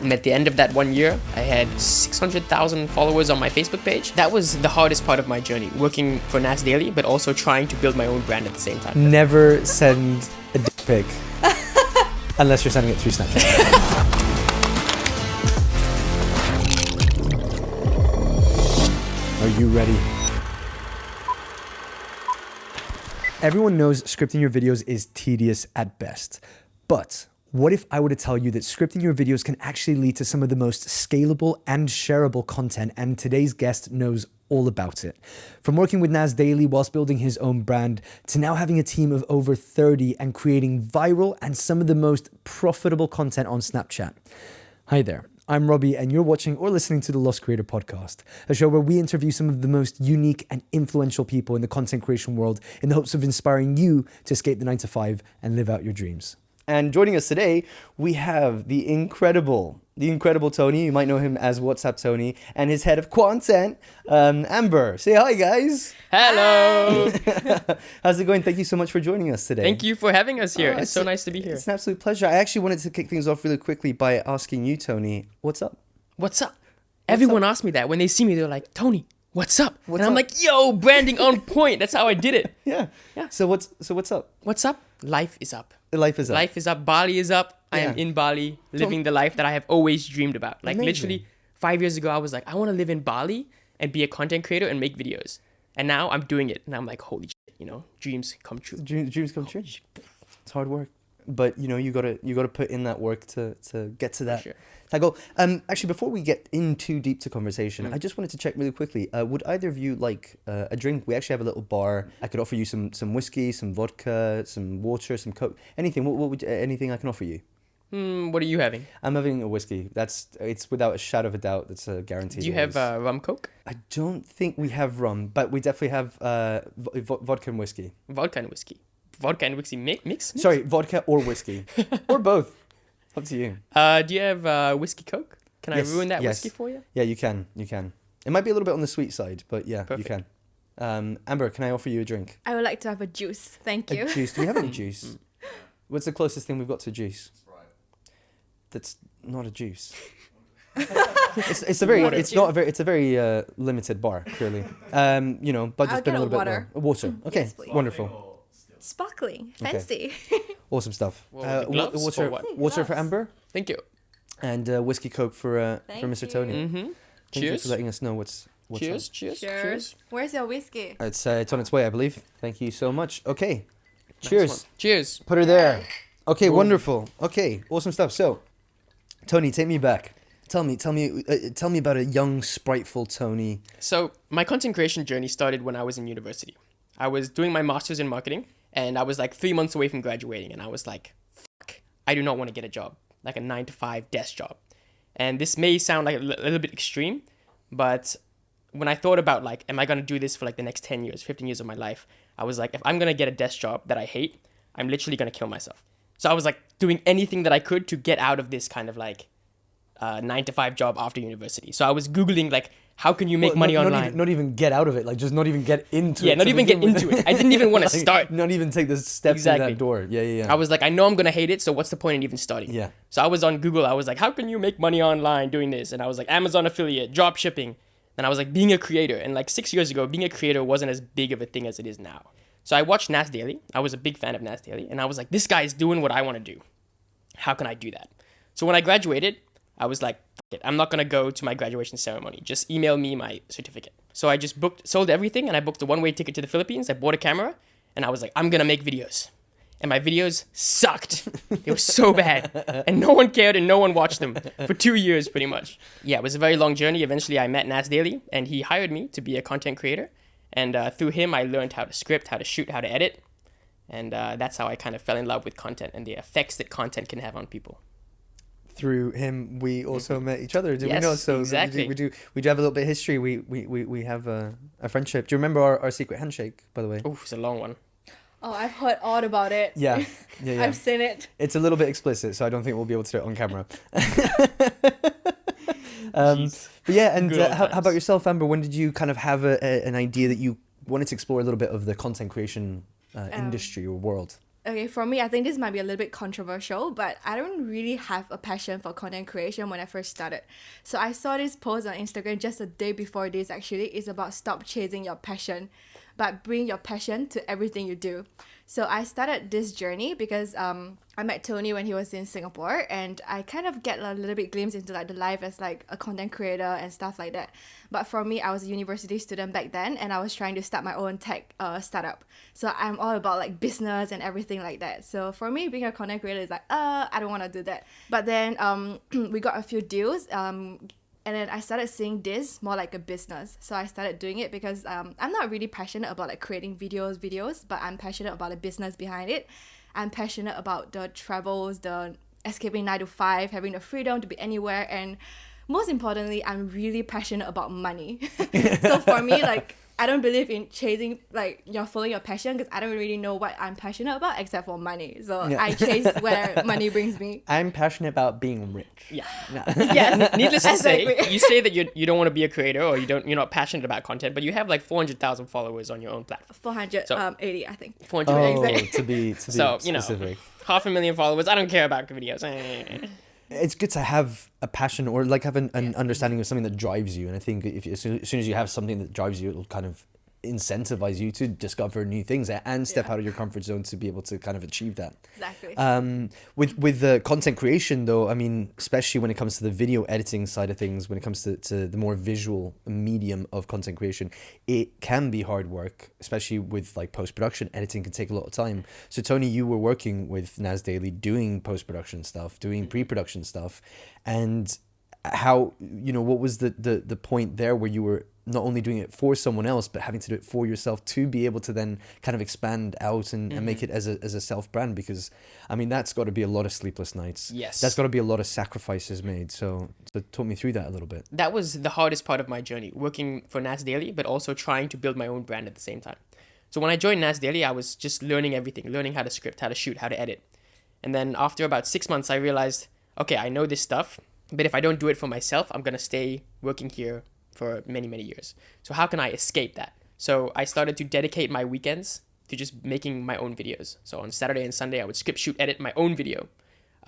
And at the end of that 1 year, I had 600,000 followers on my Facebook page. That was the hardest part of my journey, working for NasDaily, but also trying to build my own brand at the same time. Never send a dick pic unless you're sending it through Snapchat. Are you ready? Everyone knows scripting your videos is tedious at best, but what if I were to tell you that scripting your videos can actually lead to some of the most scalable and shareable content, and today's guest knows all about it. From working with NasDaily whilst building his own brand, to now having a team of over 30 and creating viral and some of the most profitable content on Snapchat. Hi there, I'm Robbie, and you're watching or listening to the Lost Creator Podcast, a show where we interview some of the most unique and influential people in the content creation world in the hopes of inspiring you to escape the 9-to-5 and live out your dreams. And joining us today, we have the incredible Tony. You might know him as WhatsApp Tony, and his head of content, Amber. Say hi, guys. Hello. How's it going? Thank you so much for joining us today. Thank you for having us here. It's so nice to be here. It's an absolute pleasure. I actually wanted to kick things off really quickly by asking you, Tony, what's up? What's up? Everyone asks me that. When they see me, they're like, Tony, what's up? And I'm like, yo, branding on point. That's how I did it. Yeah. So what's up? What's up? Life is up. Life is up. Life is up. Bali is up. I am in Bali, living the life that I have always dreamed about. Like literally 5 years ago, I was like, I want to live in Bali and be a content creator and make videos. And now I'm doing it. And I'm like, holy shit, dreams come true. Dreams come true. It's hard work. But you gotta put in that work to get to that. Sure. That goal. Actually, before we get in too deep to conversation, I just wanted to check really quickly. Would either of you like a drink? We actually have a little bar. I could offer you some whiskey, some vodka, some water, some Coke, anything. What would anything I can offer you? What are you having? I'm having a whiskey. It's without a shadow of a doubt. That's a guarantee. Do you have rum Coke? I don't think we have rum, but we definitely have vodka and whiskey. Vodka and whiskey. Vodka and whiskey mix? Sorry, vodka or whiskey, or both. Up to you. Do you have whiskey Coke? Can I ruin that whiskey for you? Yeah, you can. It might be a little bit on the sweet side, but yeah, Perfect. you can. Amber, can I offer you a drink? I would like to have a juice. Thank you. A juice. Do we have any juice? What's the closest thing we've got to juice? That's not a juice. It's a very limited bar, clearly. Budget's been a little bit low. Water. Okay, Yes, please. Wonderful. Sparkling. Fancy. Awesome stuff. Well, the gloves water for what? water for Amber, Thank you. and whiskey Coke for Thank Mr. you. Tony. Mm-hmm. Thank you Cheers. for letting us know what's Cheers. up. Cheers. Cheers. Where's your whiskey? It's on its way, I believe. Thank you so much. Okay, Nice cheers. one. Cheers. Put her there. Okay, Boom. wonderful. Okay, awesome stuff. So, Tony, take me back. Tell me about a young, spriteful Tony. So my content creation journey started when I was in university. I was doing my master's in marketing, and I was like 3 months away from graduating, and I was like, fuck, I do not want to get a job, like a 9-to-5 desk job. And this may sound like a little bit extreme, but when I thought about like, am I going to do this for like the next 10 years, 15 years of my life? I was like, if I'm going to get a desk job that I hate, I'm literally going to kill myself. So I was like doing anything that I could to get out of this kind of like 9-to-5 job after university. So I was Googling like, how can you make money online? Not even get out of it. Like, just not even get into it. Yeah, not to even get begin with. into it. I didn't even want to Like, start. Not even take the steps in that door. Yeah. I was like, I know I'm going to hate it, so what's the point in even starting? Yeah. So I was on Google. I was like, how can you make money online doing this? And I was like, Amazon affiliate, drop shipping. Then I was like, being a creator. And like 6 years ago, being a creator wasn't as big of a thing as it is now. So I watched NasDaily. I was a big fan of NasDaily. And I was like, this guy's doing what I want to do. How can I do that? So when I graduated, I was like, fuck it, I'm not going to go to my graduation ceremony. Just email me my certificate. So I just sold everything, and I booked a one-way ticket to the Philippines. I bought a camera, and I was like, I'm going to make videos. And my videos sucked. They were so bad. And no one cared, and no one watched them for 2 years, pretty much. Yeah, it was a very long journey. Eventually, I met NasDaily, and he hired me to be a content creator. And through him, I learned how to script, how to shoot, how to edit. And that's how I kind of fell in love with content and the effects that content can have on people. Through him, we also met each other. Did we Yes, know? So exactly. we do have a little bit of history. We have a friendship. Do you remember our secret handshake, by the way? Oh, it's a long one. Oh, I've heard all about it. Yeah. I've seen it. It's a little bit explicit, so I don't think we'll be able to do it on camera. But yeah, and how about yourself, Amber? When did you kind of have an idea that you wanted to explore a little bit of the content creation industry or world? Okay, for me, I think this might be a little bit controversial, but I don't really have a passion for content creation when I first started. So I saw this post on Instagram just a day before this actually. It's about stop chasing your passion, but bring your passion to everything you do. So I started this journey because I met Tony when he was in Singapore, and I kind of get a little bit glimpse into like the life as like a content creator and stuff like that. But for me, I was a university student back then, and I was trying to start my own tech startup. So I'm all about like business and everything like that. So for me, being a content creator is like, I don't want to do that. But then we got a few deals. And then I started seeing this more like a business. So I started doing it because I'm not really passionate about like creating videos, but I'm passionate about the business behind it. I'm passionate about the travels, the escaping 9 to 5, having the freedom to be anywhere. And most importantly, I'm really passionate about money. So for me, like, I don't believe in chasing, like, you're following your passion because I don't really know what I'm passionate about except for money. So I chase where money brings me. I'm passionate about being rich. Yeah. No. Yes. Needless to say, Exactly. you say that you don't want to be a creator or you're not passionate about content, but you have like 400,000 followers on your own platform. 480, I think. 400 Oh, exactly. to be So, specific. 500,000 followers. I don't care about videos. It's good to have a passion or like have an understanding of something that drives you. And I think if as soon as you have something that drives you, it'll kind of incentivize you to discover new things and step out of your comfort zone to be able to kind of achieve that. Exactly. With the content creation though, I mean, especially when it comes to the video editing side of things, when it comes to the more visual medium of content creation, it can be hard work, especially with like post-production. Editing can take a lot of time. So Tony, you were working with NasDaily doing post-production stuff, doing pre-production stuff, and how, what was the point there where you were not only doing it for someone else, but having to do it for yourself to be able to then kind of expand out and make it as a self-brand? Because, I mean, that's got to be a lot of sleepless nights. Yes. That's got to be a lot of sacrifices made. So talk me through that a little bit. That was the hardest part of my journey, working for NasDaily, but also trying to build my own brand at the same time. So when I joined NasDaily, I was just learning everything, learning how to script, how to shoot, how to edit. And then after about 6 months, I realized, okay, I know this stuff, but if I don't do it for myself, I'm going to stay working here for many, many years. So how can I escape that? So I started to dedicate my weekends to just making my own videos. So on Saturday and Sunday, I would script, shoot, edit my own video.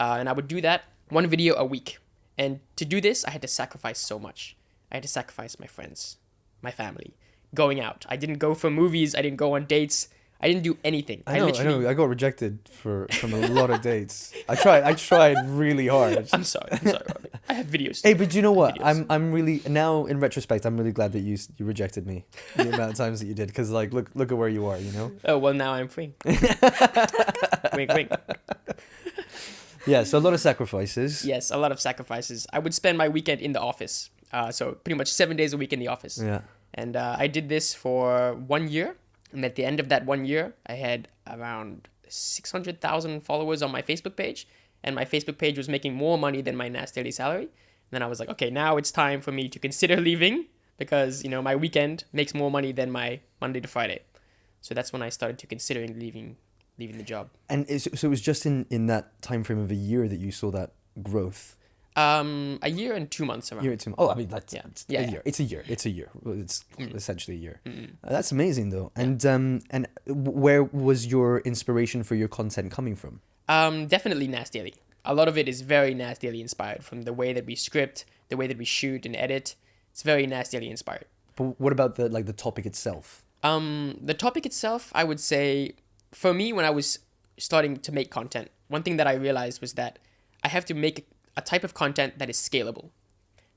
And I would do that one video a week. And to do this, I had to sacrifice so much. I had to sacrifice my friends, my family, going out. I didn't go for movies. I didn't go on dates. I didn't do anything. I know. I got rejected from a lot of dates. I tried really hard. I'm sorry, Robbie. I have videos. Hey, but you know what? Videos. I'm really now in retrospect. I'm really glad that you rejected me the amount of times that you did, because like look at where you are. Oh well, now I'm free. Wink, wink. Yeah, so a lot of sacrifices. Yes, a lot of sacrifices. I would spend my weekend in the office. So pretty much 7 days a week in the office. Yeah. And I did this for 1 year. And at the end of that 1 year, I had around 600,000 followers on my Facebook page. And my Facebook page was making more money than my NasDaily salary. And then I was like, okay, now it's time for me to consider leaving, because, my weekend makes more money than my Monday to Friday. So that's when I started to consider leaving the job. And so it was just in that time frame of a year that you saw that growth. A year and 2 months around. Year or two. Oh, I mean that's Yeah. it's Yeah, a yeah. year. It's a year. It's a year. It's essentially a year. Mm-mm. That's amazing though. And where was your inspiration for your content coming from? Definitely NasDaily. A lot of it is very NasDaily inspired, from the way that we script, the way that we shoot and edit. It's very NasDaily inspired. But what about the topic itself? The topic itself, I would say, for me, when I was starting to make content, one thing that I realized was that I have to make a type of content that is scalable.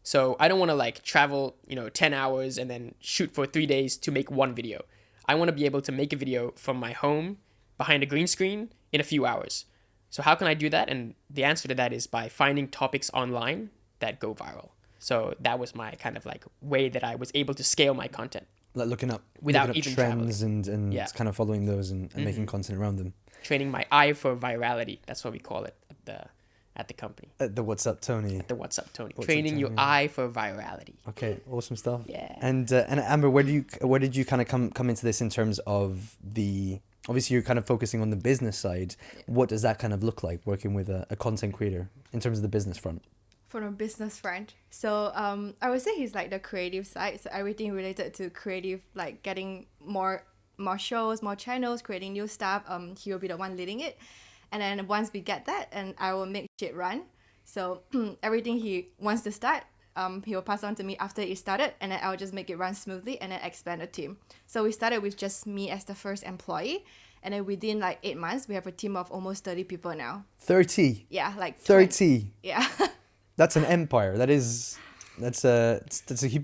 So I don't want to travel, 10 hours and then shoot for 3 days to make one video. I want to be able to make a video from my home behind a green screen in a few hours. So how can I do that? And the answer to that is by finding topics online that go viral. So that was my kind of way that I was able to scale my content. Like looking up Even trends and Yeah. kind of following those and making content around them. Training my eye for virality. That's what we call it at the company. The What's Up Tony. The What's Up Tony. What's Up, Training your Tony? eye for virality. Okay, awesome stuff. Yeah. And Amber, where did you kind of come into this in terms of obviously you're kind of focusing on the business side. What does that kind of look like working with a content creator in terms of the business front? From a business front. So I would say he's the creative side. So everything related to creative, getting more more shows, more channels, creating new stuff. He will be the one leading it. And then once we get that, and I will make it run. So everything he wants to start, he will pass on to me after it started, and then I'll just make it run smoothly and then expand the team. So we started with just me as the first employee, and then within like 8 months, we have a team of almost 30 people now. 30. Yeah, like 30. Yeah. That's an empire. That's a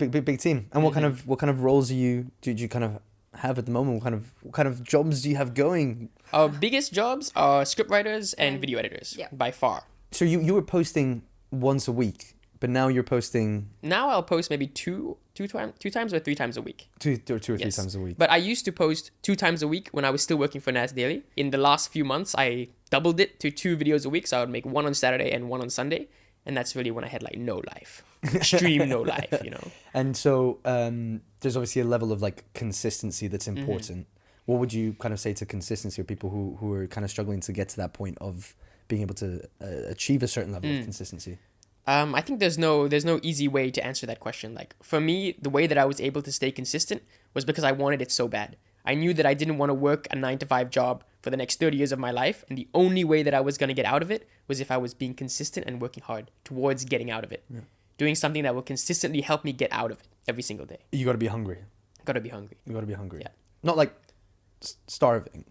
big team. And what kind of roles do you kind of have at the moment? What kind of jobs do you have going? Our biggest jobs are scriptwriters and video editors, Yeah. by far. So you were posting once a week, but now you're posting Now I'll post maybe two times or 3 times a week. two or three Yes. times a week. But I used to post 2 times a week when I was still working for NasDaily. In the last few months, I doubled it to 2 videos a week. So I would make 1 on Saturday and 1 on Sunday. And that's really when I had like no life. Extreme no life, you know. And so there's obviously a level of like consistency that's Mm-hmm. important. What would you kind of say to consistency, or people who are kind of struggling to get to that point of being able to achieve a certain level Mm. of consistency? I think there's no easy way to answer that question. Like for me, the way that I was able to stay consistent was because I wanted it so bad. I knew that I didn't want to work a 9-to-5 job for the next 30 years of my life, and the only way that I was going to get out of it was if I was being consistent and working hard towards getting out of it. Yeah. Doing something that will consistently help me get out of it every single day. You got to be hungry. Gotta be hungry. You got to be hungry. Yeah. Not like starving.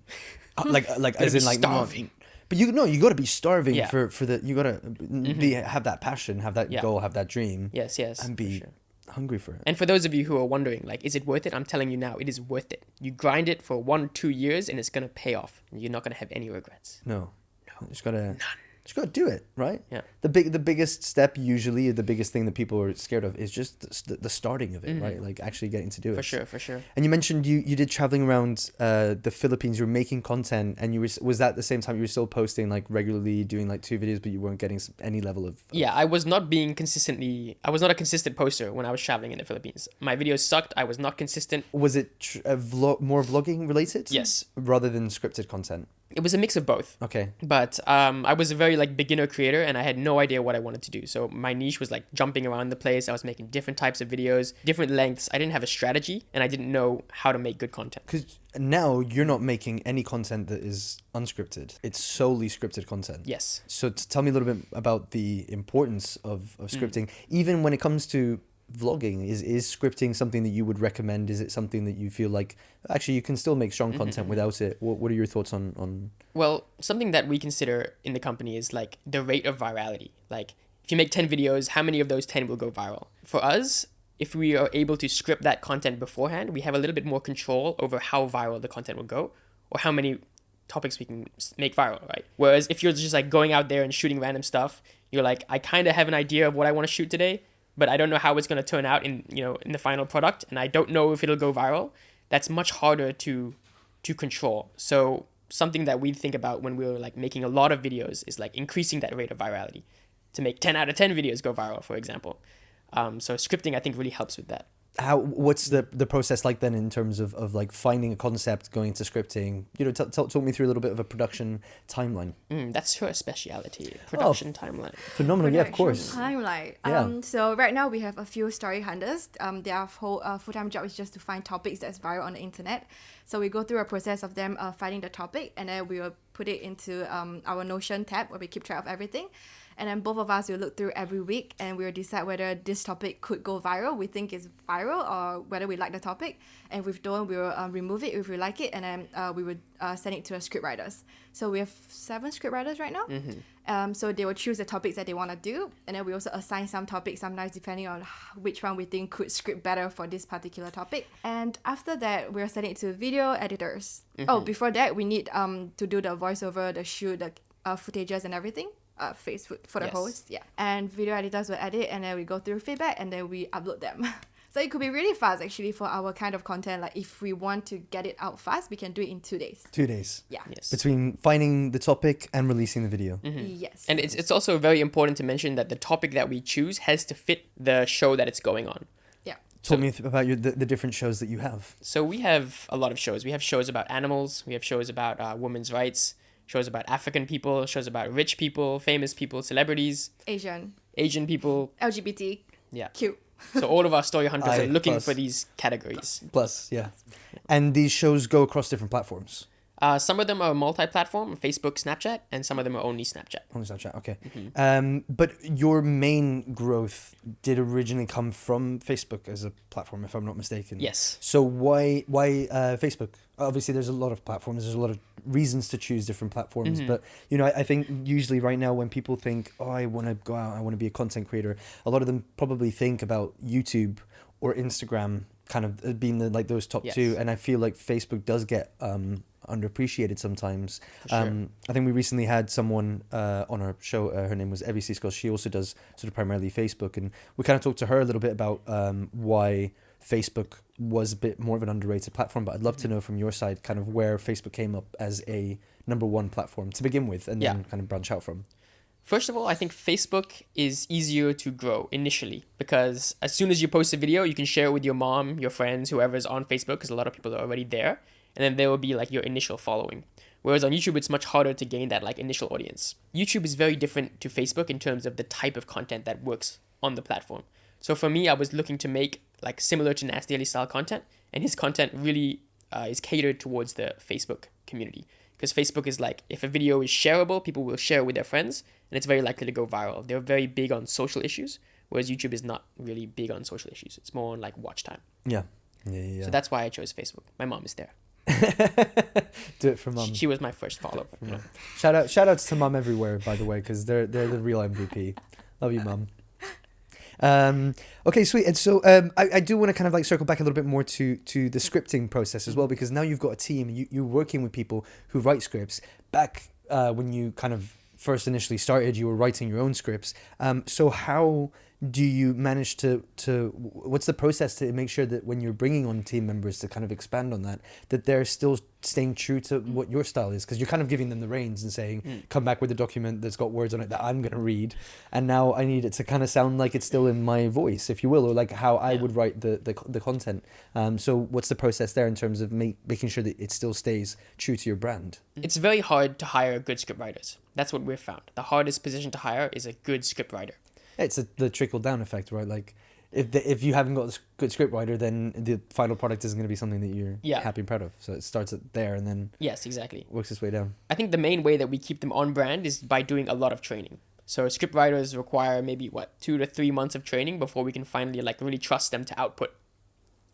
like as in like starving. But you got to be starving Yeah. for the you got to be have that passion, have that Yeah. goal, have that dream, Yes, and for be sure. hungry for it. And for those of you who are wondering, like, is it worth it? I'm telling you now, it is worth it. You grind it for 1-2 years and it's gonna pay off. You're not gonna have any regrets. No. Just gotta do it, right? Yeah. The biggest step, usually the biggest thing that people are scared of, is just the starting of it, right? Like actually getting to do it. For sure. And you mentioned you did traveling around the Philippines. You were making content, and was that the same time you were still posting like regularly, doing like 2 videos, but you weren't getting any level of Yeah, I was not a consistent poster when I was traveling in the Philippines. My videos sucked. I was not consistent. Was it more vlogging related? Yes. Rather than scripted content. It was a mix of both. Okay. But I was a very like beginner creator and I had no idea what I wanted to do. So my niche was like jumping around the place. I was making different types of videos, different lengths. I didn't have a strategy and I didn't know how to make good content. Because now you're not making any content that is unscripted. It's solely scripted content. Yes. So tell me a little bit about the importance of scripting, even when it comes to vlogging. Is scripting something that you would recommend? Is it something that you feel like actually you can still make strong content without it? What are your thoughts on Well, something that we consider in the company is like the rate of virality. Like if you make 10 videos, how many of those 10 will go viral? For us, if we are able to script that content beforehand, we have a little bit more control over how viral the content will go or how many topics we can make viral, right? Whereas if you're just like going out there and shooting random stuff, you're like, I kind of have an idea of what I want to shoot today, but I don't know how it's going to turn out in the final product, and I don't know if it'll go viral. That's much harder to control. So something that we think about when we're like making a lot of videos is like increasing that rate of virality to make 10 out of 10 videos go viral, for example. So scripting, I think, really helps with that. What's the process like then in terms of like finding a concept, going into scripting? Talk me through a little bit of a production timeline. That's her speciality, production timeline. Phenomenal, yeah, of course. Timeline. Yeah. So right now we have a few story hunters. Their whole full-time job is just to find topics that's viral on the internet. So we go through a process of them finding the topic, and then we will put it into our Notion tab where we keep track of everything. And then both of us will look through every week and we'll decide whether this topic could go viral, we think it's viral, or whether we like the topic. And if we don't, we will remove it if we like it, and then we would send it to the scriptwriters. So we have 7 scriptwriters right now. So they will choose the topics that they want to do, and then we also assign some topics sometimes depending on which one we think could script better for this particular topic. And after that, we're sending it to video editors. Oh, before that, we need to do the voiceover, the shoot, the footages and everything. For the Yes. host, yeah. And video editors will edit, and then we go through feedback, and then we upload them. So it could be really fast actually for our kind of content. Like if we want to get it out fast, we can do it in 2 days. 2 days. Yeah. Yes. Between finding the topic and releasing the video. Yes. And it's also very important to mention that the topic that we choose has to fit the show that it's going on. yeah. Talk me about the different shows that you have. So we have a lot of shows. We have shows about animals. We have shows about women's rights. Shows about African people. Shows about rich people, famous people, celebrities, Asian people. LGBT. Yeah. Cute. So all of our story hunters I are looking plus. for these categories. Plus, yeah. And these shows go across different platforms. Some of them are multi-platform, Facebook, Snapchat, and some of them are only Snapchat. Only Snapchat, okay. But your main growth did originally come from Facebook as a platform, if I'm not mistaken. Yes. So why Facebook? Obviously, there's a lot of platforms. There's a lot of reasons to choose different platforms. But, you know, I think usually right now when people think, oh, I want to go out, I want to be a content creator, a lot of them probably think about YouTube or Instagram kind of being the, like those top two. And I feel like Facebook does get underappreciated sometimes. Sure. I think we recently had someone on our show. Her name was Evie Seaskull. She also does sort of primarily Facebook, and we kind of talked to her a little bit about why Facebook was a bit more of an underrated platform. But I'd love to know from your side kind of where Facebook came up as a number one platform to begin with, and then kind of branch out from. First of all, I think Facebook is easier to grow initially because as soon as you post a video, you can share it with your mom, your friends, whoever's on Facebook, because a lot of people are already there. And then there will be like your initial following. Whereas on YouTube, it's much harder to gain that like initial audience. YouTube is very different to Facebook in terms of the type of content that works on the platform. So for me, I was looking to make like similar to NasDaily style content, and his content really is catered towards the Facebook community. Because Facebook is like, if a video is shareable, people will share it with their friends, and it's very likely to go viral. They're very big on social issues, whereas YouTube is not really big on social issues. It's more on like watch time. Yeah. So that's why I chose Facebook. My mom is there. Do it for mum. She was my first follower. You know? Shout outs to mum everywhere, by the way, because they're the real MVP. Love you, mum. Okay, sweet. And so I do want to kind of like circle back a little bit more to the scripting process as well, because now you've got a team. You're working with people who write scripts. Back when you kind of first initially started, you were writing your own scripts. So how do you manage to what's the process to make sure that when you're bringing on team members to kind of expand on that they're still staying true to what your style is? Because you're kind of giving them the reins and saying, come back with a document that's got words on it that I'm going to read, and now I need it to kind of sound like it's still in my voice, if you will, or like how I would write the content. So what's the process there in terms of making sure that it still stays true to your brand? It's very hard to hire good scriptwriters. That's what we've found. The hardest position to hire is a good scriptwriter. It's the trickle down effect, right? Like if you haven't got a good scriptwriter, then the final product isn't going to be something that you're happy and proud of. So it starts at there and then works its way down. I think the main way that we keep them on brand is by doing a lot of training. So scriptwriters require maybe 2 to 3 months of training before we can finally like really trust them to output,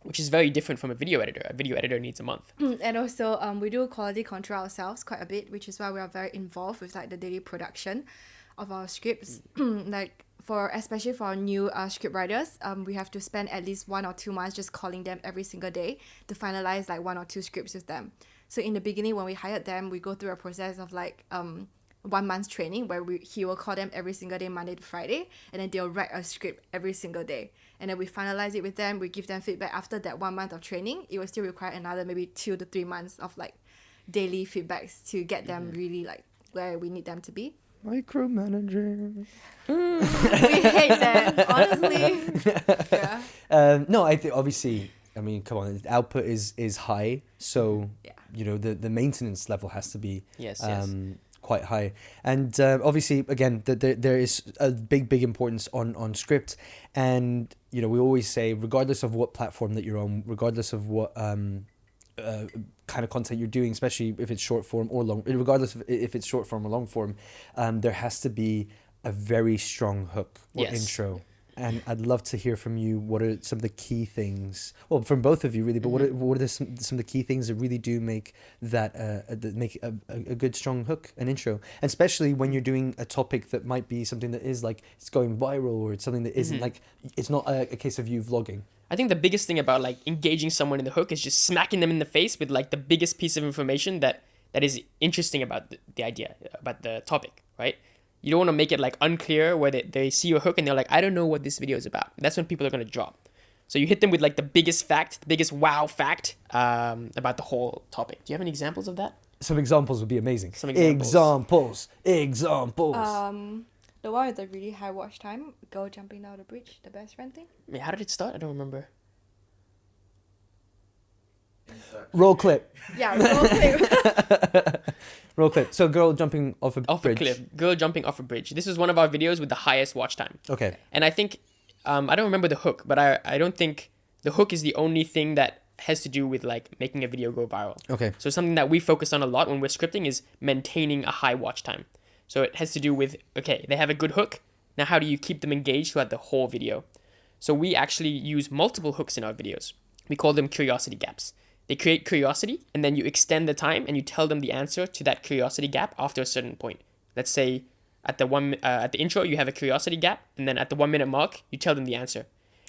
which is very different from a video editor. A video editor needs a month. And also we do quality control ourselves quite a bit, which is why we are very involved with like the daily production of our scripts. Especially for our new script writers, we have to spend at least 1 or 2 months just calling them every single day to finalize like 1 or 2 scripts with them. So in the beginning, when we hired them, we go through a process of like 1 month's training where he will call them every single day, Monday to Friday, and then they'll write a script every single day. And then we finalize it with them. We give them feedback after that 1 month of training. It will still require another maybe 2 to 3 months of like daily feedbacks to get them really like where we need them to be. Micromanager. We hate that, honestly. Yeah. No, I think obviously, I mean, come on, the output is high, so you know the maintenance level has to be quite high, and obviously again there is a big importance on script, and you know we always say regardless of what platform that you're on, regardless of what kind of content you're doing, especially if it's short form or long, regardless of if it's short form or long form, there has to be a very strong hook or intro. And I'd love to hear from you, what are some of the key things, well, from both of you really, but what are some of the key things that really do make that make a good strong hook, an intro, and especially when you're doing a topic that might be something that is like it's going viral, or it's something that isn't like, it's not a case of you vlogging. I think the biggest thing about like engaging someone in the hook is just smacking them in the face with like the biggest piece of information that is interesting about the idea, about the topic, right? You don't want to make it like unclear where they see your hook and they're like, I don't know what this video is about. That's when people are going to drop. So you hit them with like the biggest fact, the biggest wow fact about the whole topic. Do you have any examples of that? Some examples would be amazing. Some examples. Examples. The one with the really high watch time, girl jumping down the bridge, the best friend thing. Wait, how did it start? I don't remember. Roll clip. Yeah, roll clip. Roll clip. So girl jumping off a bridge. A cliff. Girl jumping off a bridge. This is one of our videos with the highest watch time. Okay. And I think, I don't remember the hook, but I don't think the hook is the only thing that has to do with like making a video go viral. Okay. So something that we focus on a lot when we're scripting is maintaining a high watch time. So it has to do with, okay, they have a good hook. Now, how do you keep them engaged throughout the whole video? So we actually use multiple hooks in our videos. We call them curiosity gaps. They create curiosity, and then you extend the time and you tell them the answer to that curiosity gap after a certain point. Let's say at the intro, you have a curiosity gap, and then at the 1 minute mark, you tell them the answer.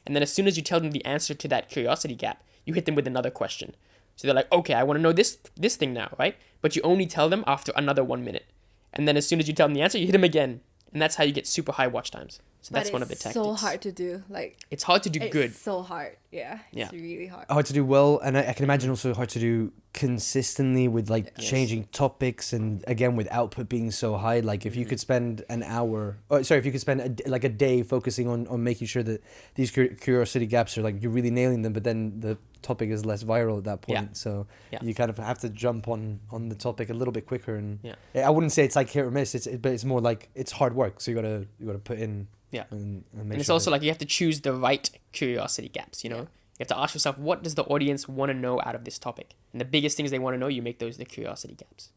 And then as soon as you tell them the answer to that curiosity gap, you hit them with another question. So they're like, okay, I want to know this thing now, right? But you only tell them after another 1 minute. And then as soon as you tell them the answer, you hit them again. And that's how you get super high watch times. So that's one of the tactics. It's so hard to do. Like, it's hard to do good. It's so hard. Yeah. It's really hard. Hard to do well, and I can imagine also hard to do consistently with like changing topics, and again with output being so high. Like if you could spend an hour, if you could spend a day focusing on making sure that these curiosity gaps are like you're really nailing them, but then the topic is less viral at that point. So you kind of have to jump on the topic a little bit quicker. And I wouldn't say it's like hit or miss. But it's more like it's hard work. So you gotta put in. And it's also like you have to choose the right curiosity gaps, you know? You have to ask yourself, what does the audience want to know out of this topic? And the biggest things they want to know, you make those the curiosity gaps.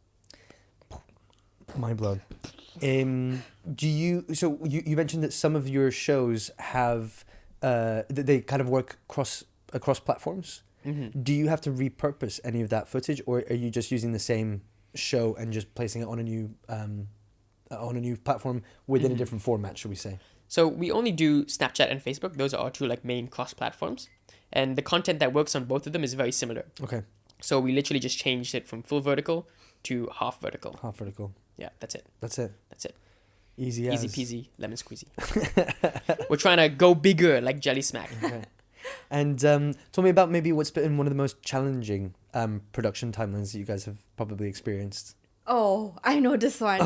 Mind blown. You mentioned that some of your shows have they kind of work across platforms. Mm-hmm. Do you have to repurpose any of that footage, or are you just using the same show and just placing it on a new platform within a different format, should we say? So we only do Snapchat and Facebook. Those are our two like main cross platforms, and the content that works on both of them is very similar. Okay. So we literally just changed it from full vertical to half vertical. Half vertical. Yeah, that's it. That's it. Easy peasy, lemon squeezy. We're trying to go bigger like Jelly Smack. Okay. And tell me about maybe what's been one of the most challenging production timelines that you guys have probably experienced. Oh, I know this one.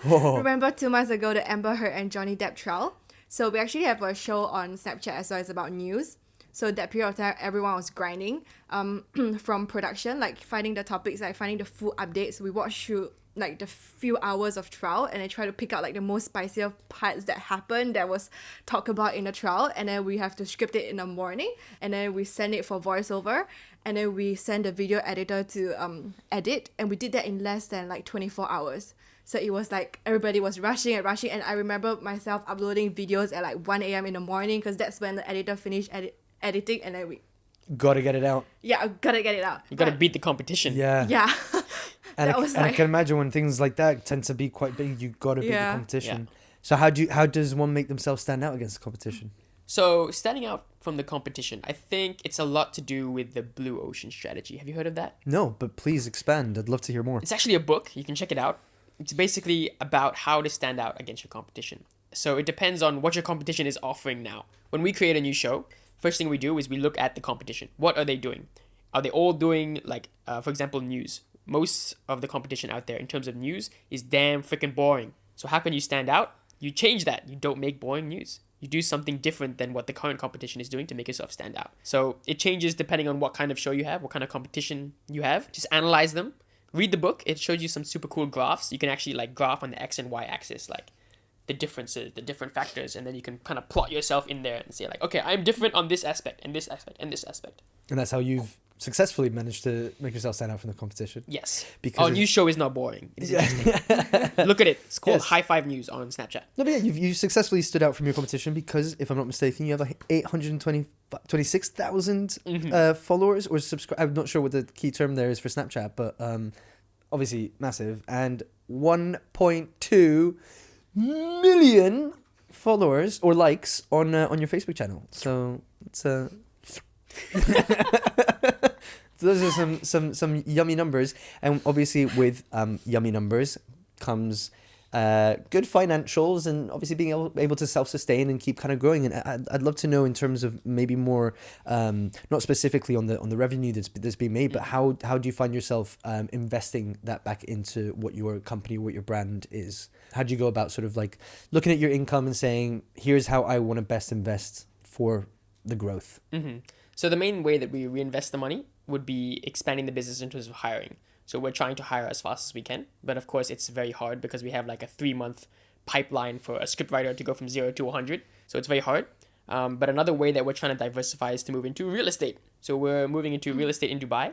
Remember 2 months ago, the Amber Heard and Johnny Depp trial? So we actually have a show on Snapchat as well as about news. So that period of time, everyone was grinding from production, like finding the topics, like finding the full updates. We watched through like the few hours of trial, and I try to pick out like the most spicier parts that happened that was talked about in the trial, and then we have to script it in the morning, and then we send it for voiceover, and then we send the video editor to edit, and we did that in less than like 24 hours. So it was like everybody was rushing, and I remember myself uploading videos at like 1 a.m. in the morning because that's when the editor finished editing, and then we gotta get it out. Yeah, I gotta get it out. You gotta beat the competition. Yeah. And I can imagine when things like that tend to be quite big, you gotta beat the competition. Yeah. So how does one make themselves stand out against the competition? So standing out from the competition, I think it's a lot to do with the blue ocean strategy. Have you heard of that? No, but please expand. I'd love to hear more. It's actually a book. You can check it out. It's basically about how to stand out against your competition. So it depends on what your competition is offering now. When we create a new show, first thing we do is we look at the competition. What are they doing? Are they all doing, like, for example, news? Most of the competition out there in terms of news is damn freaking boring. So how can you stand out? You change that. You don't make boring news. You do something different than what the current competition is doing to make yourself stand out. So it changes depending on what kind of show you have, what kind of competition you have. Just analyze them. Read the book. It shows you some super cool graphs. You can actually like graph on the X and Y axis, like the differences, the different factors, and then you can kind of plot yourself in there and say like, okay, I'm different on this aspect and this aspect and this aspect. And that's how you've successfully managed to make yourself stand out from the competition. Yes. Because our new show is not boring. It is interesting. Look at it. It's called High Five News on Snapchat. No, but yeah, you've successfully stood out from your competition because, if I'm not mistaken, you have like 826,000 followers or subscribe. I'm not sure what the key term there is for Snapchat, but obviously massive, and 1.2 million followers or likes on your Facebook channel. So it's those are some yummy numbers, and obviously with yummy numbers comes good financials, and obviously being able to self-sustain and keep kind of growing. And I'd love to know in terms of maybe more not specifically on the revenue that's being made, but how do you find yourself investing that back into what your company, what your brand is? How do you go about sort of like looking at your income and saying, here's how I want to best invest for the growth? So the main way that we reinvest the money would be expanding the business in terms of hiring. So we're trying to hire as fast as we can. But of course, it's very hard because we have like a 3-month pipeline for a scriptwriter to go from 0 to 100. So it's very hard. But another way that we're trying to diversify is to move into real estate. So we're moving into real estate in Dubai.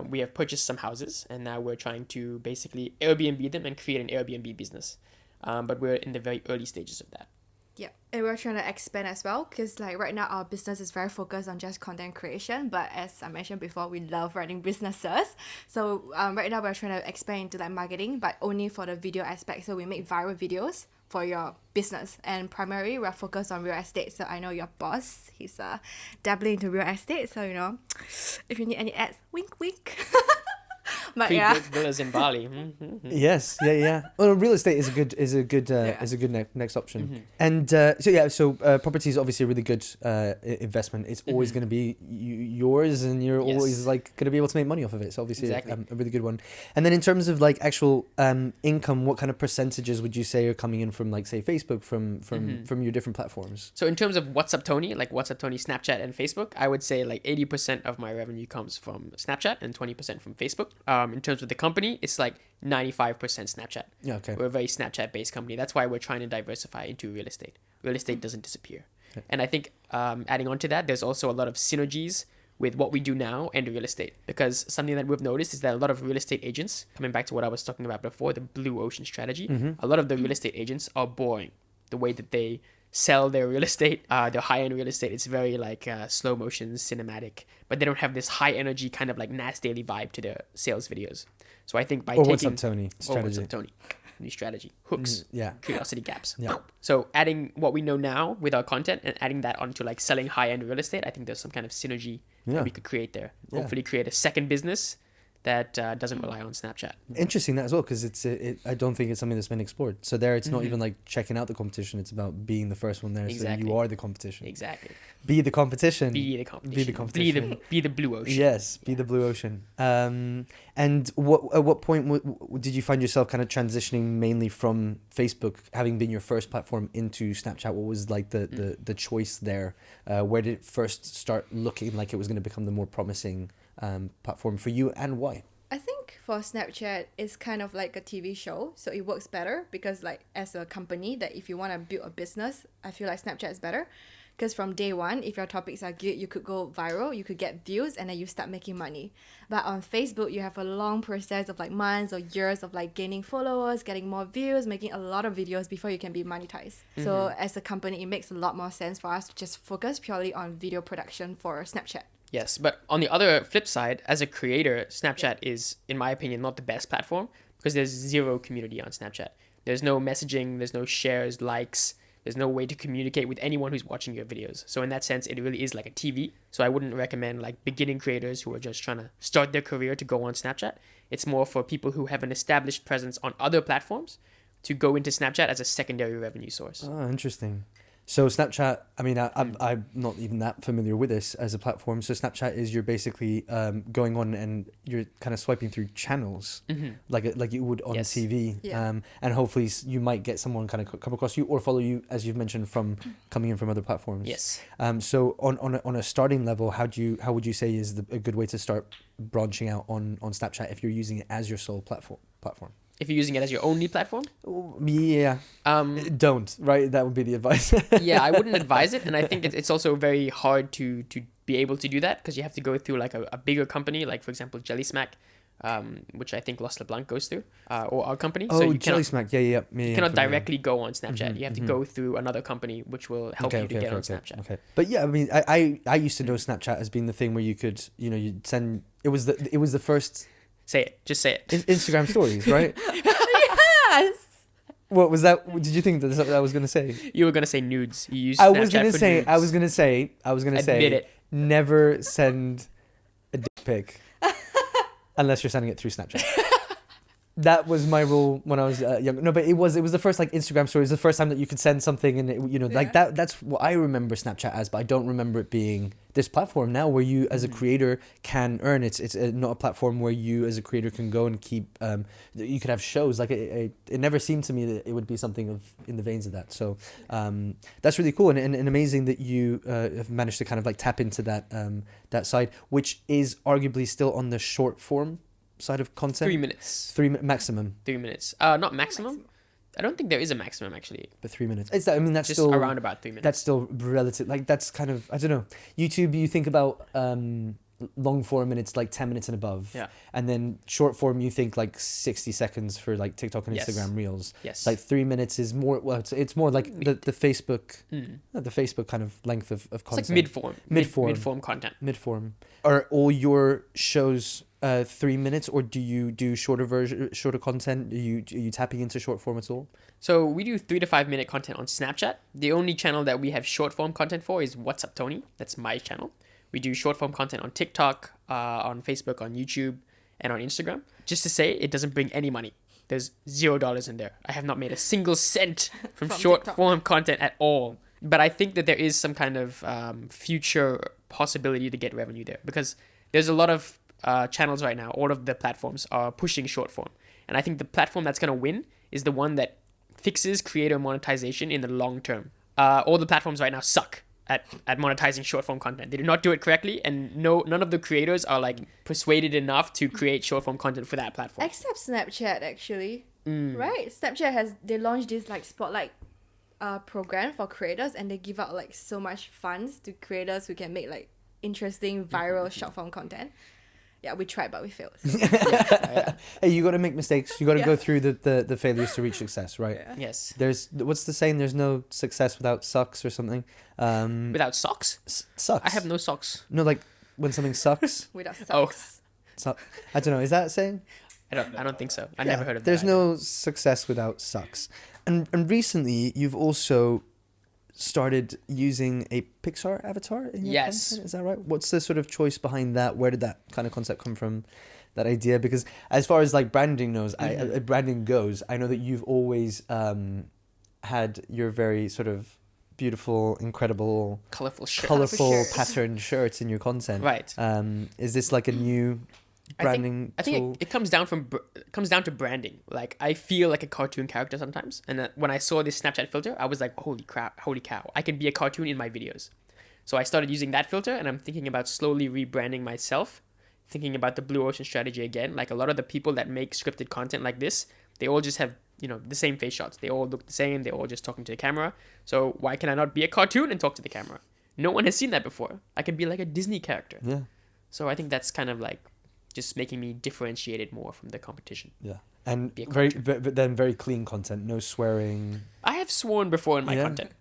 We have purchased some houses, and now we're trying to basically Airbnb them and create an Airbnb business. But we're in the very early stages of that. Yeah, and we're trying to expand as well because like right now our business is very focused on just content creation. But as I mentioned before, we love running businesses. So right now we're trying to expand into like marketing, but only for the video aspect. So we make viral videos for your business, and primarily we're focused on real estate. So I know your boss, he's dabbling into real estate. So you know, if you need any ads, wink wink. But yeah. Villas in Bali. Yes, yeah. Well, real estate is a good next option. And so property is obviously a really good investment. It's always going to be yours, and you're always like going to be able to make money off of it. So obviously, exactly. A really good one. And then in terms of like actual income, what kind of percentages would you say are coming in from like say Facebook, from your different platforms? So in terms of What's Up Tony, like What's Up Tony, Snapchat, and Facebook, I would say like 80% of my revenue comes from Snapchat and 20% from Facebook. In terms of the company, it's like 95% Snapchat. Yeah, okay. We're a very Snapchat-based company. That's why we're trying to diversify into real estate. Real estate doesn't disappear. Okay. And I think adding on to that, there's also a lot of synergies with what we do now and real estate. Because something that we've noticed is that a lot of real estate agents, coming back to what I was talking about before, the blue ocean strategy, a lot of the real estate agents are boring. The way that they sell their real estate, their high-end real estate, it's very like slow motion, cinematic, but they don't have this high energy kind of like NasDaily vibe to their sales videos. So I think by taking... What's Up Tony strategy. What's Up Tony. New strategy. Hooks. Curiosity gaps. Yeah. So adding what we know now with our content and adding that onto like selling high-end real estate, I think there's some kind of synergy that we could create there. Hopefully create a second business that doesn't rely on Snapchat. Interesting that as well, because I don't think it's something that's been explored. So there, it's not even like checking out the competition. It's about being the first one there. Exactly. So you are the competition. Exactly. Be the competition. Be the competition. Be the competition. Be the blue ocean. Yes, be the blue ocean. And at what point did you find yourself kind of transitioning mainly from Facebook, having been your first platform, into Snapchat? What was like the choice there? Where did it first start looking like it was going to become the more promising platform for you, and why? I think for Snapchat, it's kind of like a TV show, so it works better because like as a company that if you want to build a business, I feel like Snapchat is better because from day one, if your topics are good, you could go viral, you could get views, and then you start making money. But on Facebook, you have a long process of like months or years of like gaining followers, getting more views, making a lot of videos before you can be monetized. So as a company, it makes a lot more sense for us to just focus purely on video production for Snapchat. Yes, but on the other flip side, as a creator, Snapchat is, in my opinion, not the best platform because there's zero community on Snapchat. There's no messaging, there's no shares, likes, there's no way to communicate with anyone who's watching your videos. So in that sense, it really is like a TV. So I wouldn't recommend like beginning creators who are just trying to start their career to go on Snapchat. It's more for people who have an established presence on other platforms to go into Snapchat as a secondary revenue source. Oh, interesting. So Snapchat, I mean, I'm not even that familiar with this as a platform. So Snapchat is you're basically going on and you're kind of swiping through channels like you would on TV. Yeah. And hopefully you might get someone kind of come across you or follow you, as you've mentioned, from coming in from other platforms. Yes. So on a starting level, how would you say is a good way to start branching out on Snapchat if you're using it as your sole platform? If you're using it as your only platform? Yeah. Don't, right? That would be the advice. Yeah, I wouldn't advise it. And I think it's also very hard to be able to do that because you have to go through like a bigger company, like for example, Jelly Smack, which I think Los LeBlanc goes through, or our company. Oh, so Jelly Smack. Yeah. You cannot directly go on Snapchat. You have to go through another company, which will help you to get on Snapchat. Okay. But yeah, I mean, I used to know Snapchat as being the thing where you could, you'd send, it was the first... Say it. Just say it. Instagram stories, right? Yes. What was that? Did you think that I was gonna say? You were gonna say nudes. You used Snapchat for nudes. I was gonna say. Admit it. Never send a dick pic unless you're sending it through Snapchat. That was my rule when I was young. No, but it was the first like Instagram story. It was the first time that you could send something, and like that. That's what I remember Snapchat as, but I don't remember it being this platform now where you as a creator can earn. It's not a platform where you as a creator can go and keep. You could have shows. Like it never seemed to me that it would be something in the veins of that. So that's really cool and amazing that you have managed to kind of like tap into that side, which is arguably still on the short form side of content. 3 minutes. Maximum. 3 minutes. Not maximum. I don't think there is a maximum actually. But 3 minutes. I mean, that's Just still around about 3 minutes. that's still relative. Like that's kind of, I don't know. YouTube, you think about long form and it's like 10 minutes and above. Yeah. And then short form, you think like 60 seconds for like TikTok and Yes. Instagram Reels. Yes. Like 3 minutes is more. Well, it's more like the Facebook, the Facebook kind of length of It's content. like mid-form. Mid-form. Mid-form content. Mid-form. Are all your shows 3 minutes, or do you do shorter content? Are you tapping into short form at all? So we do 3 to 5 minute content on Snapchat. The only channel that we have short form content for is What's Up Tony. That's my channel. We do short form content on TikTok, on Facebook, on YouTube, and on Instagram. Just to say, it doesn't bring any money. There's $0 in there. I have not made a single cent from short TikTok. form content at all. But I think that there is some kind of future possibility to get revenue there, because there's a lot of channels right now. All of the platforms are pushing short form. And I think the platform that's going to win is the one that fixes creator monetization in the long term. All the platforms right now suck at monetizing short form content. They do not do it correctly, and none of the creators are like persuaded enough to create short form content for that platform. Except Snapchat, actually. Right? Snapchat they launched this like spotlight program for creators, and they give out like so much funds to creators who can make like interesting viral short form content. Yeah, we tried, but we failed. Hey, you got to make mistakes. You got to Yeah. go through the failures to reach success, right? Yeah. Yes. There's what's the saying? There's no success without sucks or something. Without socks? Sucks. I have no socks. No, like when something sucks. Without Oh. socks. I don't know. Is that a saying? I don't think so. I never heard of that. There's no success without sucks. And recently you've also started using a Pixar avatar in your Yes. content. Is that right? What's the sort of choice behind that? Where did that kind of concept come from? That idea? Because as far as like branding goes, I know that you've always had your very sort of beautiful, incredible, Colorful shirt. colorful shirts. patterned shirts in your content. Right. Is this like a new branding I tool? think it comes down to branding. Like, I feel like a cartoon character sometimes, and when I saw this Snapchat filter, I was like, holy cow, I can be a cartoon in my videos. So I started using that filter, and I'm thinking about slowly rebranding myself, thinking about the blue ocean strategy again. Like, a lot of the people that make scripted content like this, they all just have, the same face shots. They all look the same. They're all just talking to the camera. So why can I not be a cartoon and talk to the camera? No one has seen that before. I can be like a Disney character. Yeah. So I think that's kind of like just making me differentiated more from the competition. Yeah. And Be a but then very clean content, no swearing. I have sworn before in my Yeah. content.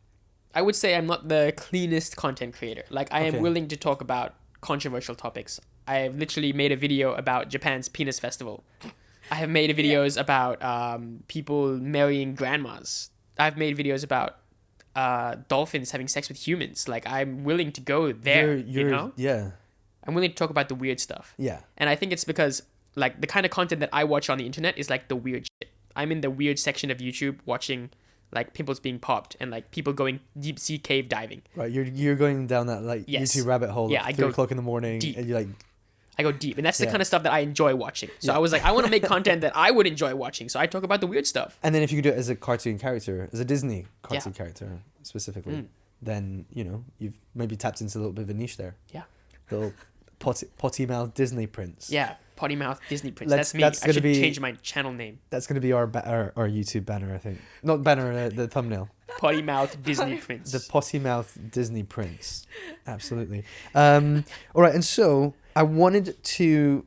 I would say I'm not the cleanest content creator. Like, I am Okay. willing to talk about controversial topics. I have literally made a video about Japan's penis festival. I have made videos about people marrying grandmas. I've made videos about dolphins having sex with humans. Like, I'm willing to go there, you know? Yeah. I'm willing to talk about the weird stuff. Yeah. And I think it's because, like, the kind of content that I watch on the internet is like the weird shit. I'm in the weird section of YouTube watching like pimples being popped and like people going deep sea cave diving. Right. You're going down that like Yes. YouTube rabbit hole Yeah, at I 3 go o'clock in the morning, deep. and you're like, I go deep, and that's the Yeah. kind of stuff that I enjoy watching. So Yeah. I was like, I want to make content that I would enjoy watching. So I talk about the weird stuff. and then if you could do it as a cartoon character, as a Disney cartoon Yeah. character specifically, Mm. then you've maybe tapped into a little bit of a niche there. Yeah. The little potty mouth Disney prince. Yeah, potty mouth Disney prince. Let's- That's me. that's I gonna should be- change my channel name. That's gonna be our YouTube banner, I think. Not banner, the thumbnail. Potty mouth Disney prince. The potty mouth Disney prince. Absolutely. All right, and so I wanted to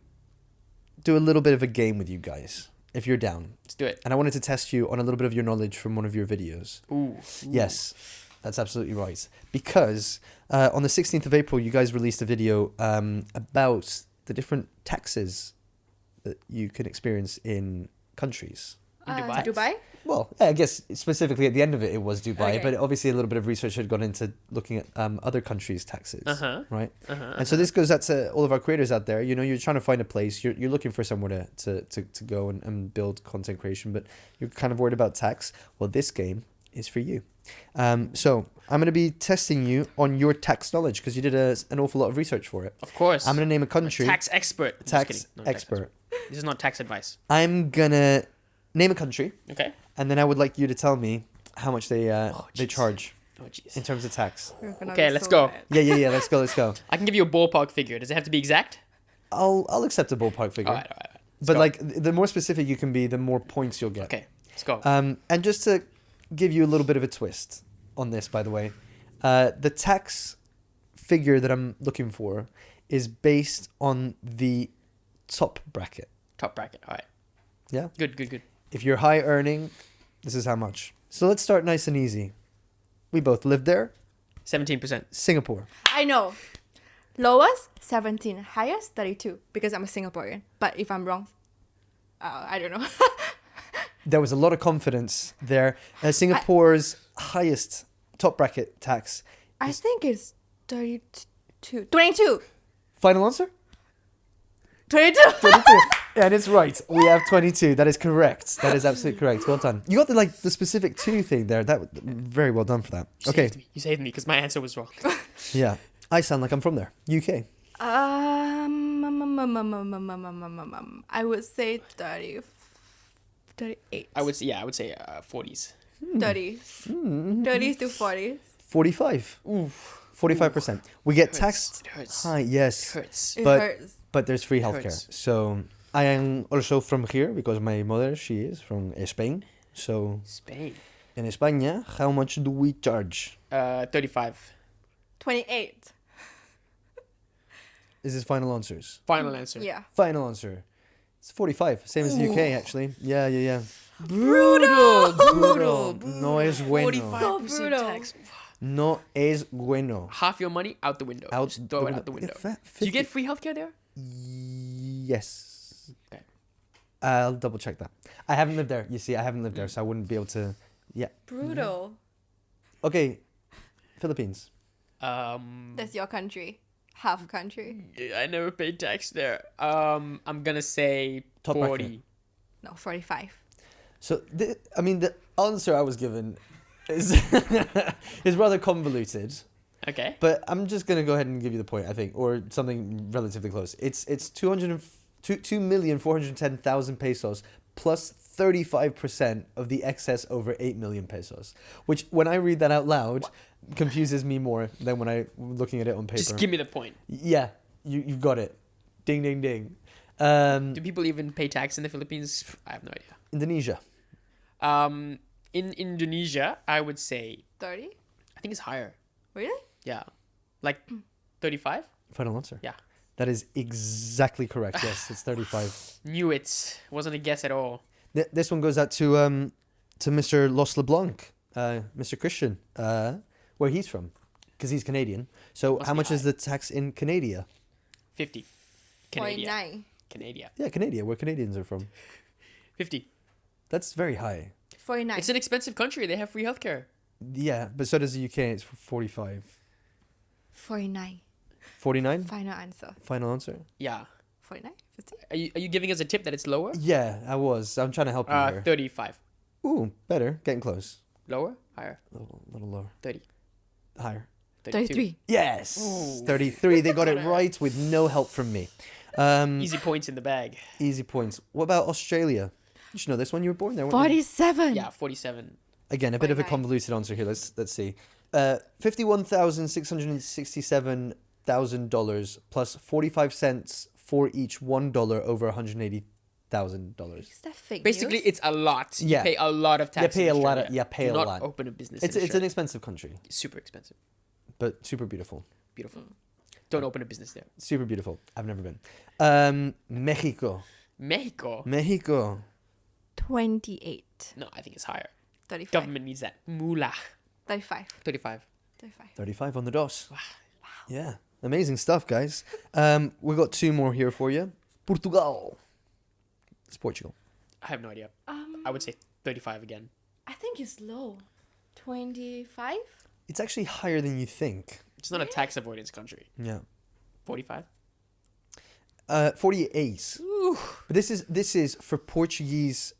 do a little bit of a game with you guys, if you're down. Let's do it. And I wanted to test you on a little bit of your knowledge from one of your videos. Ooh. Yes, that's absolutely right. Because on the 16th of April, you guys released a video about the different taxes that you can experience in countries. In Dubai? Dubai? Well, I guess specifically at the end of it, it was Dubai, Okay. but obviously a little bit of research had gone into looking at other countries' taxes, Uh-huh. right? Uh-huh. And so this goes out to all of our creators out there. You're trying to find a place. You're looking for somewhere to go and build content creation, but you're kind of worried about tax. Well, this game is for you. So I'm going to be testing you on your tax knowledge because you did an awful lot of research for it. Of course. I'm going to name a country. Tax expert. Just Tax kidding. Not expert. This is not tax advice. I'm going to name a country, Okay. and then I would like you to tell me how much they jeez. charge Oh, jeez. in terms of tax. We're gonna Okay, be let's so go. bad. Yeah. Let's go. I can give you a ballpark figure. Does it have to be exact? I'll accept a ballpark figure. All right. But go. like the more specific you can be, the more points you'll get. Okay. Let's go. And just to give you a little bit of a twist on this, by the way, the tax figure that I'm looking for is based on the top bracket. Top bracket. All right. Yeah. Good. If you're high earning, this is how much. So let's start nice and easy. We both lived there. 17%. Singapore. I know. Lowest 17, highest 32 because I'm a Singaporean. But if I'm wrong, I don't know. There was a lot of confidence there. Singapore's highest top bracket tax. I think it's 32. 22. Final answer? 22. 22. And it's right. We have 22. That is correct. That is absolutely correct. Well done. You got the specific 2 thing there. That very well done for that. Okay. You saved me because my answer was wrong. Yeah. I sound like I'm from there. UK. I would say 30, 38. I would say 40s. 30s. 30s to 40s. 45. Oof. 45%. We get taxed It hurts. high. Yes. It hurts. It But hurts. but there's free healthcare. Hurts. So I am also from here because my mother, she is from Spain. So Spain. in España, how much do we charge? 35. 28. Is this final answers? Final answer. Yeah. Final answer. It's 45. Same as the UK actually. Yeah. Brutal. No es bueno. 45% So brutal. tax. No es bueno. Half your money out the window. Out Just throw the it window. out the window. Yeah, Do you 50. get free healthcare there? Yes. Okay. I'll double check that. I haven't lived there. You see, I haven't lived there, so I wouldn't be able to. Yeah. Brutal. Okay. Philippines. That's your country. Half country. I never paid tax there. I'm gonna say Top 40. bracket. No, 45. So, the answer I was given is is rather convoluted, Okay. but I'm just gonna go ahead and give you the point, I think, or something relatively close. It's 2,410,000 pesos plus 35% of the excess over 8 million pesos, which when I read that out loud confuses me more than when I'm looking at it on paper. Just give me the point. Yeah, you've got it. Ding, ding, ding. Do people even pay tax in the Philippines? I have no idea. Indonesia. In Indonesia, I would say 30? I think it's higher. Really? Yeah, like 35. Final answer. Yeah. That is exactly correct. Yes, it's 35. Knew it. Wasn't a guess at all. This one goes out to Mr. Los LeBlanc, Mr. Christian, where he's from, because he's Canadian. So Must how be much is high. the tax in Canada? 50. Canadian. 49. Canadian. Yeah, Canada, where Canadians are from. 50. That's very high. 49. It's an expensive country. They have free healthcare. Yeah, but so does the UK. It's 45. 49. 49? Final answer. Final answer? Yeah. 49? 50? Are you giving us a tip that it's lower? Yeah, I was. I'm trying to help you here. 35. Ooh, better. Getting close. Lower? Higher? A little lower. 30. Higher. 32. 33. Yes! Ooh. 33. They got it right with no help from me. Easy points in the bag. Easy points. What about Australia? You should know this one. You were born there, weren't you? 47. Yeah, 47. Again, a bit of a 49. convoluted answer here. Let's see. $51,667,000 plus 45 cents for each $1 over $180,000. Is that fake Basically, news? it's a lot. Yeah. You pay a lot of tax. pay in a lot of- Australia. yeah, pay Do a not lot. open a business. It's in an Australia. expensive country, It's super expensive. but super beautiful. Beautiful. Don't open a business there. Super beautiful. I've never been. Mexico. Mexico. Mexico. 28. No, I think it's higher. 35. Government needs that moolah. 35. 35. 35. 35 on the DOS. Wow. Yeah. Amazing stuff, guys. We've got 2 more here for you. Portugal. It's Portugal. I have no idea. I would say 35 again. I think it's low. 25? It's actually higher than you think. It's not a tax avoidance country. Yeah. 45. 48. But this is for Portuguese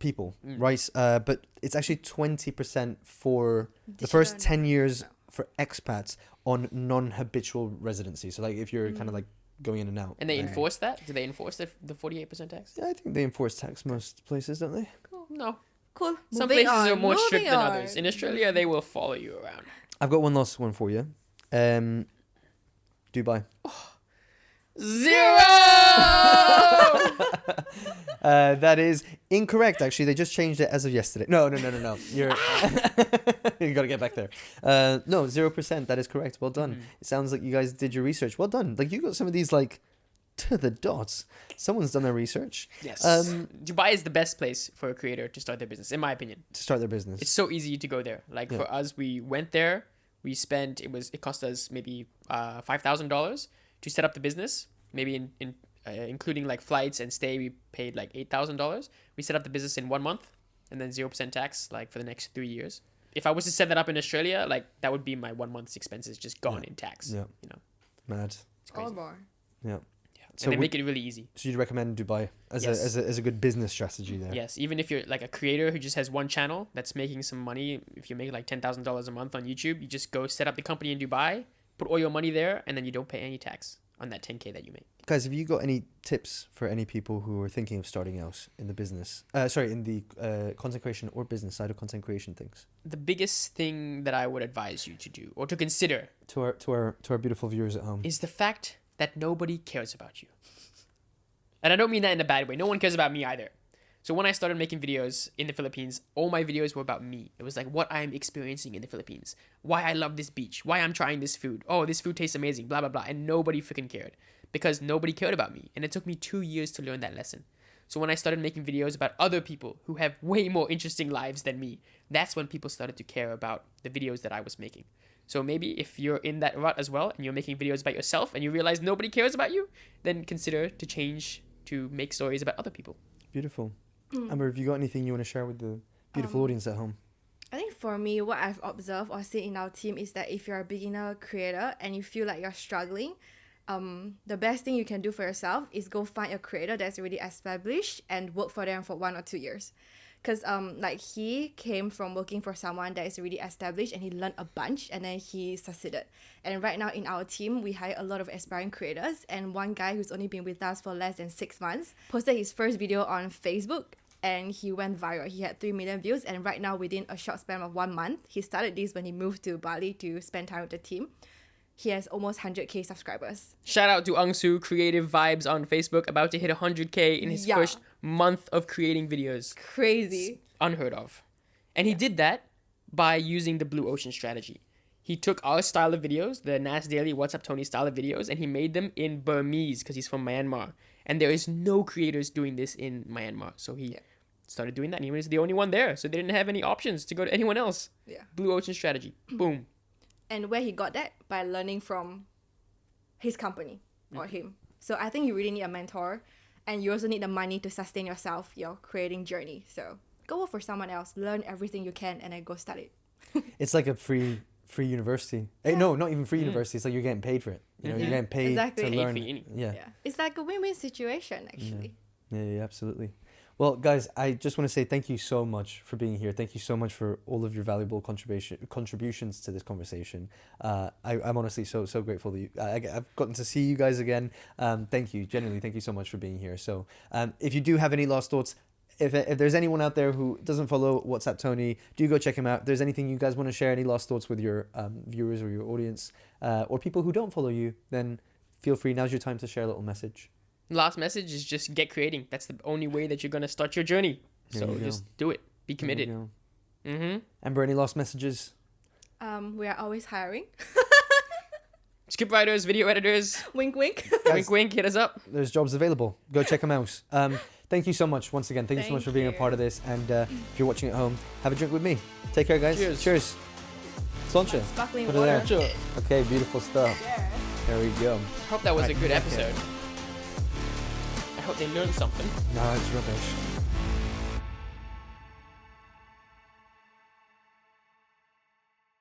people, right? But it's actually 20% for the first 10 years for expats on non-habitual residency. So like if you're kind of like going in and out. And they enforce that? Do they enforce the 48% tax? Yeah, I think they enforce tax most places, don't they? No. Cool. Some Moving places are on, more strict moving than on. others. In Australia, they will follow you around. I've got one last one for you. Dubai. 0! That is incorrect. Actually, they just changed it as of yesterday. No. You're you gotta get back there. No, 0%. That is correct. Well done. It sounds like you guys did your research. Well done. Like you got some of these like to the dots. Someone's done their research. Yes. Dubai is the best place for a creator to start their business, in my opinion. To start their business. It's so easy to go there. Like for us, we went there. We spent it cost us maybe $5,000 to set up the business. Maybe including like flights and stay, we paid like $8,000. We set up the business in 1 month, and then 0% tax like for the next 3 years. If I was to set that up in Australia, like that would be my 1 month's expenses just gone in tax. Yeah. You know. Mad. It's crazy. Or more. Yeah. So they make it really easy. So you'd recommend Dubai as a good business strategy there? Yes, even if you're like a creator who just has one channel that's making some money, if you make like $10,000 a month on YouTube, you just go set up the company in Dubai, put all your money there, and then you don't pay any tax on that 10K that you make. Guys, have you got any tips for any people who are thinking of starting out in the business? In the content creation or business side of content creation things? The biggest thing that I would advise you to do or to consider to our beautiful viewers at home is the fact that nobody cares about you. And I don't mean that in a bad way. No one cares about me either. So when I started making videos in the Philippines, all my videos were about me. It was like what I'm experiencing in the Philippines, why I love this beach, why I'm trying this food. Oh, this food tastes amazing, blah, blah, blah. And nobody freaking cared because nobody cared about me. And it took me 2 years to learn that lesson. So when I started making videos about other people who have way more interesting lives than me, that's when people started to care about the videos that I was making. So maybe if you're in that rut as well and you're making videos about yourself and you realize nobody cares about you, then consider to change to make stories about other people. Beautiful. Amber, have you got anything you want to share with the beautiful audience at home? I think for me, what I've observed or seen in our team is that if you're a beginner creator and you feel like you're struggling, the best thing you can do for yourself is go find a creator that's already established and work for them for 1 or 2 years. Because like he came from working for someone that is already established and he learned a bunch and then he succeeded. And right now in our team, we hire a lot of aspiring creators, and one guy who's only been with us for less than 6 months posted his first video on Facebook and he went viral. He had 3 million views, and right now within a short span of 1 month, he started this when he moved to Bali to spend time with the team. He has almost 100k subscribers. Shout out to Angsu, Creative Vibes on Facebook, about to hit 100k in his first month of creating videos. Crazy. It's unheard of. And he did that by using the Blue Ocean strategy. He took our style of videos, the NasDaily, What's Up Tony style of videos, and he made them in Burmese because he's from Myanmar. And there is no creators doing this in Myanmar. So he started doing that, and he was the only one there. So they didn't have any options to go to anyone else. Yeah. Blue Ocean strategy. Boom. And where he got that? By learning from his company or him. So I think you really need a mentor, and you also need the money to sustain yourself, your creating journey. So go work for someone else, learn everything you can, and then go study it. It's like a free university. Hey, no, not even free university. It's like you're getting paid for it. You know, you're getting paid Exactly. to learn. Yeah. It's like a win-win situation, actually. Yeah, absolutely. Well, guys, I just want to say thank you so much for being here. Thank you so much for all of your valuable contributions to this conversation. I'm honestly so grateful that I've gotten to see you guys again. Thank you. Genuinely, thank you so much for being here. So if you do have any last thoughts, if there's anyone out there who doesn't follow WhatsApp Tony, do go check him out. If there's anything you guys want to share, any last thoughts with your viewers or your audience, or people who don't follow you, then feel free. Now's your time to share a little message. Last message is just get creating. That's the only way that you're going to start your journey. So just do it. Be committed. Amber, any last messages? We are always hiring. Scriptwriters, video editors. Wink, wink. Wink, wink. Hit us up. There's jobs available. Go check them out. Thank you so much once again. Thank you so much for being a part of this. And if you're watching at home, have a drink with me. Take care, guys. Cheers. Sláinte. Sparkling Put it water. there. Okay, beautiful stuff. Yeah. There we go. I hope that was a good episode. I hope they learned something. No, it's rubbish.